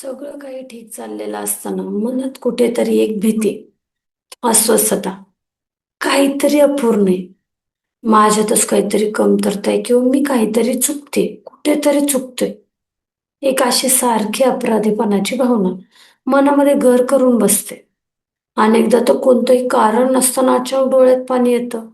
सगळं काही ठीक चाललेलं असताना मनात कुठेतरी एक भीती, अस्वस्थता, काहीतरी अपूर्ण आहे. माझ्यातच काहीतरी कमतरता आहे किंवा मी काहीतरी चुकते, कुठेतरी चुकतोय. एक अशी सारखी अपराधीपणाची भावना मनामध्ये घर करून बसते. अनेकदा तर कोणतंही कारण नसताना अचानक डोळ्यात पाणी येतं,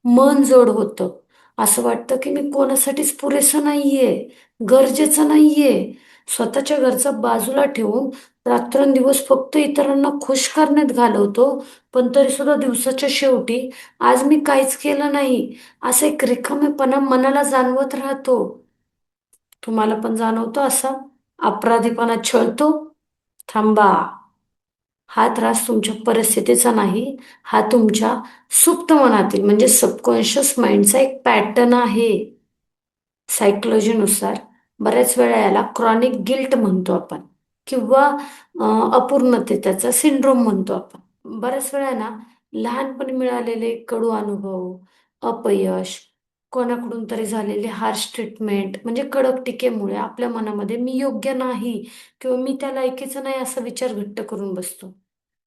मन जड होतं. असं वाटतं की मी कोणासाठीच पुरेसं नाहीये, गरजेचं नाहीये. स्वतःच्या घरचा बाजूला ठेवून रात्रंदिवस फक्त इतरांना खुश करण्यात घालवतो, पण तरी सुद्धा दिवसाच्या शेवटी आज मी काहीच केलं नाही, असा एक रिकामेपणा मनाला जाणवत राहतो. तुम्हाला पण जाणवतो असा अपराधीपणा छळतो? थांबा. हा त्रास तुमच्या परिस्थितीचा नाही, हा तुमच्या सुप्त मनातील म्हणजे सबकॉन्शियस माइंडचा एक पॅटर्न आहे. सायकोलॉजीनुसार बऱ्याच वेळा याला क्रॉनिक गिल्ट म्हणतो आपण किंवा अपूर्णतेचा सिंड्रोम म्हणतो आपण. बऱ्याच वेळा ना लहानपणी मिळालेले कडू अनुभव, अपयश, कोणाकडून तरी झालेली हार्श ट्रीटमेंट म्हणजे कडक टीकेमुळे आपल्या मनामध्ये मी योग्य नाही किंवा मी त्या लायकीचा नाही असा विचार घट्ट करून बसतो.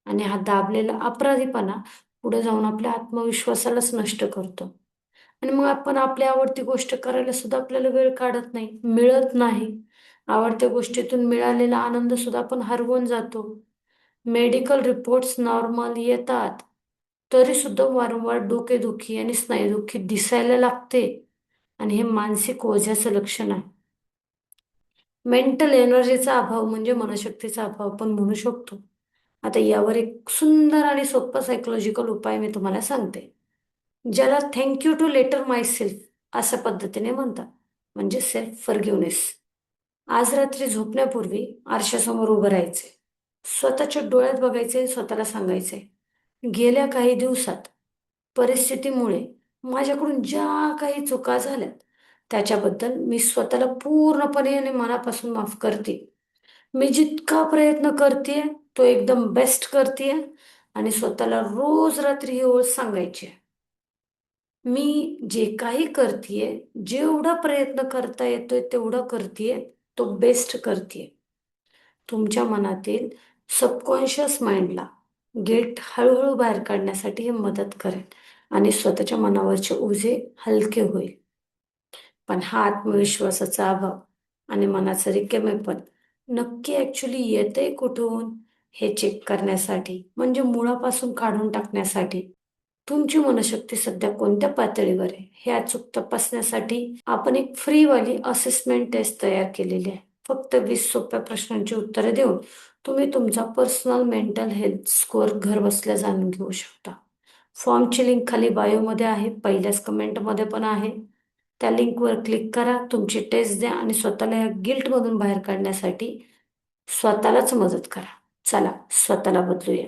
आणि हा दाबलेला अपराधीपणा पुढे जाऊन आपल्या आत्मविश्वासालाच नष्ट करतो. आणि मग आपण आपल्या आवडती गोष्ट करायला सुद्धा आपल्याला वेळ काढत नाही, मिळत नाही. आवडत्या गोष्टीतून मिळालेला आनंद सुद्धा आपण हरवून जातो. मेडिकल रिपोर्ट्स नॉर्मल येतात, तरी सुद्धा वारंवार डोकेदुखी आणि स्नायूदुखी दिसायला लागते. आणि हे मानसिक ओझ्याचं लक्षण आहे. मेंटल एनर्जीचा अभाव म्हणजे मनशक्तीचा अभाव पण म्हणू शकतो. आता यावर एक सुंदर आणि सोपा सायकोलॉजिकल उपाय मी तुम्हाला सांगते, ज्याला thank you to letter myself अशा पद्धतीने म्हणतात, म्हणजे सेल्फ फॉरगिव्हनेस. आज रात्री झोपण्यापूर्वी आरशासमोर उभं राहायचे, स्वतःच्या डोळ्यात बघायचे, स्वतःला सांगायचे, गेल्या काही दिवसात परिस्थितीमुळे माझ्याकडून ज्या काही चुका झाल्यात त्याच्याबद्दल मी स्वतःला पूर्णपणे आणि मनापासून माफ करते. मी जितका प्रयत्न करते तो एकदम बेस्ट करते. आणि स्वतःला रोज रात्री ही ओळ सांगायची आहे. मी जे काही करतेय, जेवढा प्रयत्न करता येतोय तेवढं करतेय, तो बेस्ट करतेय. तुमच्या मनातील सबकॉन्शियस माइंडला गिल्ट हळूहळू बाहेर काढण्यासाठी हे मदत करेल आणि स्वतःच्या मनावरचे ओझे हलके होईल. पण हा आत्मविश्वासाचा अभाव आणि मनाचं रिकामेपण नक्की ॲक्च्युली येतंय कुठून हे चेक करण्यासाठी, म्हणजे मुळापासून काढून टाकण्यासाठी तुमची मनशक्ती सध्या कोणत्या पातळीवर आहे हे अचूक तपासण्यासाठी आपण एक फ्रीवाली असेसमेंट टेस्ट तयार केलेली आहे. फक्त 20 सोप्या प्रश्नांची उत्तरे देऊन तुम्ही तुमचा पर्सनल मेंटल हेल्थ स्कोअर घरबसल्या जाणून घेऊ शकता. फॉर्मची लिंक खाली बायोमध्ये आहे, पहिल्याच कमेंटमध्ये पण आहे. त्या लिंकवर क्लिक करा, तुमची टेस्ट द्या आणि स्वतःला या गिल्टमधून बाहेर काढण्यासाठी स्वतःलाच मदत करा. चला, स्वतःला बदलूया.